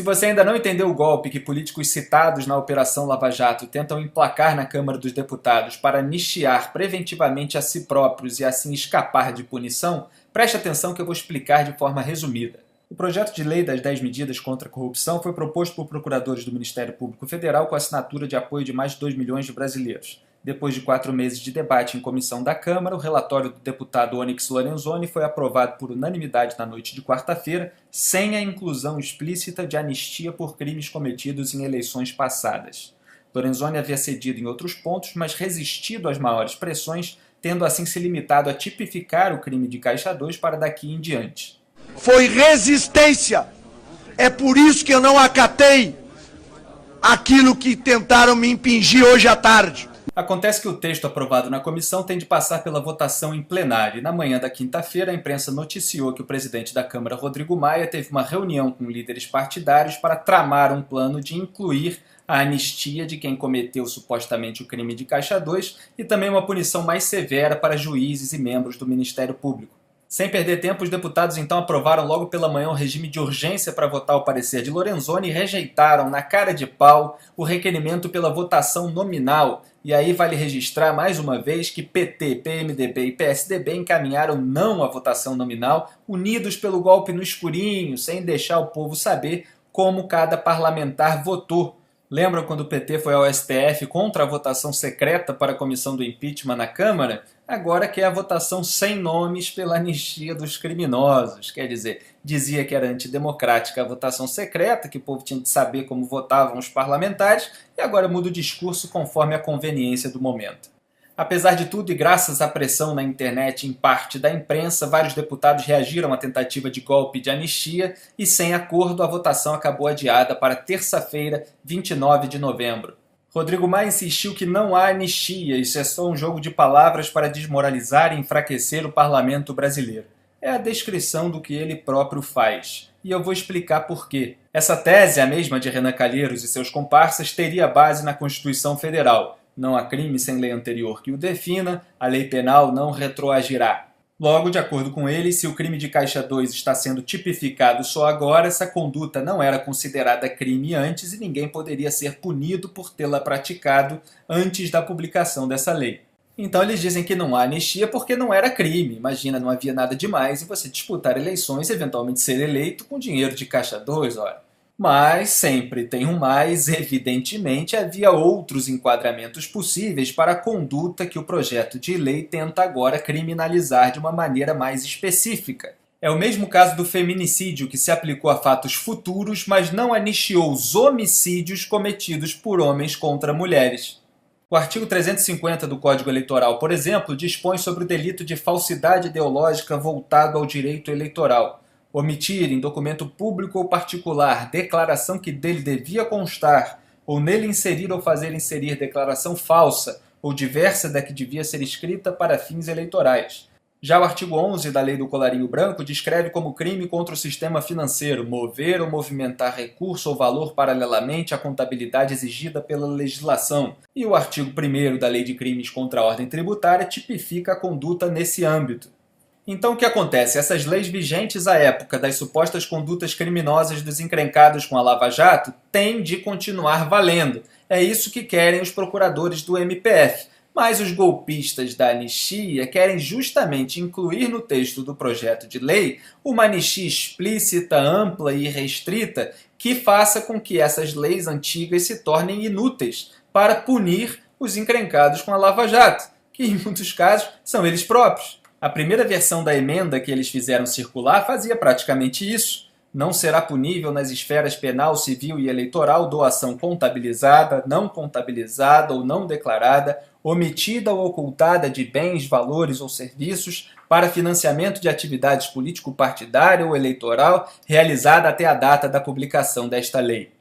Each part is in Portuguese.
Se você ainda não entendeu o golpe que políticos citados na Operação Lava Jato tentam emplacar na Câmara dos Deputados para anistiar preventivamente a si próprios e assim escapar de punição, preste atenção que eu vou explicar de forma resumida. O projeto de lei das 10 medidas contra a corrupção foi proposto por procuradores do Ministério Público Federal com assinatura de apoio de mais de 2 milhões de brasileiros. Depois de 4 meses de debate em comissão da Câmara, o relatório do deputado Onyx Lorenzoni foi aprovado por unanimidade na noite de quarta-feira, sem a inclusão explícita de anistia por crimes cometidos em eleições passadas. Lorenzoni havia cedido em outros pontos, mas resistido às maiores pressões, tendo assim se limitado a tipificar o crime de Caixa 2 para daqui em diante. Foi resistência. É por isso que eu não acatei aquilo que tentaram me impingir hoje à tarde. Acontece que o texto aprovado na comissão tem de passar pela votação em plenário. E na manhã da quinta-feira, a imprensa noticiou que o presidente da Câmara, Rodrigo Maia, teve uma reunião com líderes partidários para tramar um plano de incluir a anistia de quem cometeu supostamente o crime de Caixa 2 e também uma punição mais severa para juízes e membros do Ministério Público. Sem perder tempo, os deputados então aprovaram logo pela manhã o regime de urgência para votar o parecer de Lorenzoni e rejeitaram, na cara de pau, o requerimento pela votação nominal. E aí vale registrar mais uma vez que PT, PMDB e PSDB encaminharam não à votação nominal, unidos pelo golpe no escurinho, sem deixar o povo saber como cada parlamentar votou. Lembram quando o PT foi ao STF contra a votação secreta para a comissão do impeachment na Câmara? Agora quer a votação sem nomes pela anistia dos criminosos. Quer dizer, dizia que era antidemocrática a votação secreta, que o povo tinha de saber como votavam os parlamentares, e agora muda o discurso conforme a conveniência do momento. Apesar de tudo, e graças à pressão na internet em parte da imprensa, vários deputados reagiram à tentativa de golpe de anistia e, sem acordo, a votação acabou adiada para terça-feira, 29 de novembro. Rodrigo Maia insistiu que não há anistia, isso é só um jogo de palavras para desmoralizar e enfraquecer o parlamento brasileiro. É a descrição do que ele próprio faz. E eu vou explicar por quê. Essa tese, a mesma de Renan Calheiros e seus comparsas, teria base na Constituição Federal. Não há crime sem lei anterior que o defina, a lei penal não retroagirá. Logo, de acordo com ele, se o crime de Caixa 2 está sendo tipificado só agora, essa conduta não era considerada crime antes e ninguém poderia ser punido por tê-la praticado antes da publicação dessa lei. Então eles dizem que não há anistia porque não era crime. Imagina, não havia nada demais em você disputar eleições e eventualmente ser eleito com dinheiro de Caixa 2, ora. Mas sempre tem um mais, evidentemente havia outros enquadramentos possíveis para a conduta que o projeto de lei tenta agora criminalizar de uma maneira mais específica. É o mesmo caso do feminicídio, que se aplicou a fatos futuros, mas não anistiou os homicídios cometidos por homens contra mulheres. O artigo 350 do Código Eleitoral, por exemplo, dispõe sobre o delito de falsidade ideológica voltado ao direito eleitoral. Omitir em documento público ou particular declaração que dele devia constar, ou nele inserir ou fazer inserir declaração falsa ou diversa da que devia ser escrita para fins eleitorais. Já o artigo 11 da Lei do Colarinho Branco descreve como crime contra o sistema financeiro mover ou movimentar recurso ou valor paralelamente à contabilidade exigida pela legislação. E o artigo 1º da Lei de Crimes contra a Ordem Tributária tipifica a conduta nesse âmbito. Então o que acontece? Essas leis vigentes à época das supostas condutas criminosas dos encrencados com a Lava Jato têm de continuar valendo. É isso que querem os procuradores do MPF. Mas os golpistas da anistia querem justamente incluir no texto do projeto de lei uma anistia explícita, ampla e restrita que faça com que essas leis antigas se tornem inúteis para punir os encrencados com a Lava Jato, que em muitos casos são eles próprios. A primeira versão da emenda que eles fizeram circular fazia praticamente isso. Não será punível nas esferas penal, civil e eleitoral doação contabilizada, não contabilizada ou não declarada, omitida ou ocultada de bens, valores ou serviços para financiamento de atividades político-partidária ou eleitoral realizada até a data da publicação desta lei.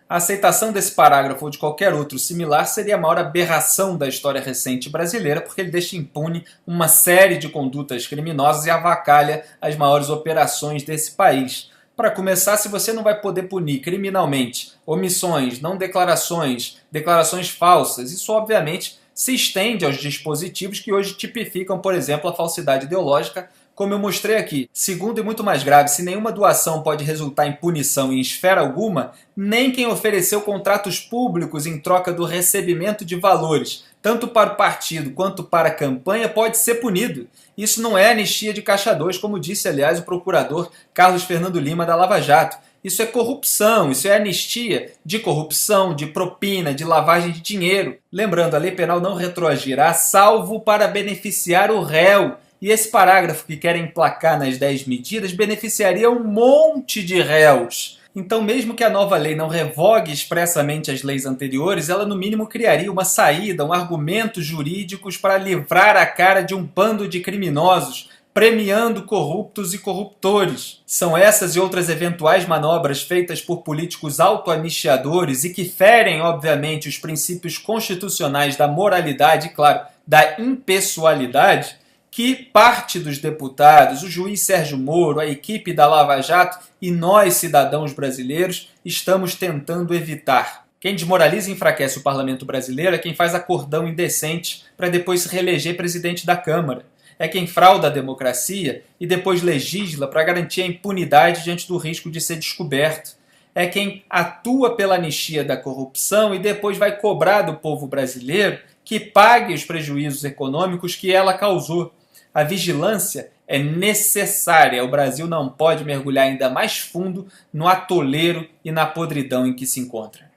A aceitação desse parágrafo ou de qualquer outro similar seria a maior aberração da história recente brasileira, porque ele deixa impune uma série de condutas criminosas e avacalha as maiores operações desse país. Para começar, se você não vai poder punir criminalmente omissões, não declarações, declarações falsas, isso obviamente se estende aos dispositivos que hoje tipificam, por exemplo, a falsidade ideológica como eu mostrei aqui. Segundo e muito mais grave, se nenhuma doação pode resultar em punição em esfera alguma, nem quem ofereceu contratos públicos em troca do recebimento de valores, tanto para o partido quanto para a campanha, pode ser punido. Isso não é anistia de caixa 2, como disse, aliás, o procurador Carlos Fernando Lima da Lava Jato. Isso é corrupção, isso é anistia de corrupção, de propina, de lavagem de dinheiro. Lembrando, a lei penal não retroagirá, salvo para beneficiar o réu. E esse parágrafo que querem emplacar nas 10 medidas beneficiaria um monte de réus. Então, mesmo que a nova lei não revogue expressamente as leis anteriores, ela no mínimo criaria uma saída, um argumentos jurídicos para livrar a cara de um bando de criminosos, premiando corruptos e corruptores. São essas e outras eventuais manobras feitas por políticos autoanistiadores e que ferem, obviamente, os princípios constitucionais da moralidade e, claro, da impessoalidade, que parte dos deputados, o juiz Sérgio Moro, a equipe da Lava Jato e nós, cidadãos brasileiros, estamos tentando evitar. Quem desmoraliza e enfraquece o parlamento brasileiro é quem faz acordão indecente para depois se reeleger presidente da Câmara. É quem frauda a democracia e depois legisla para garantir a impunidade diante do risco de ser descoberto. É quem atua pela anistia da corrupção e depois vai cobrar do povo brasileiro que pague os prejuízos econômicos que ela causou. A vigilância é necessária. O Brasil não pode mergulhar ainda mais fundo no atoleiro e na podridão em que se encontra.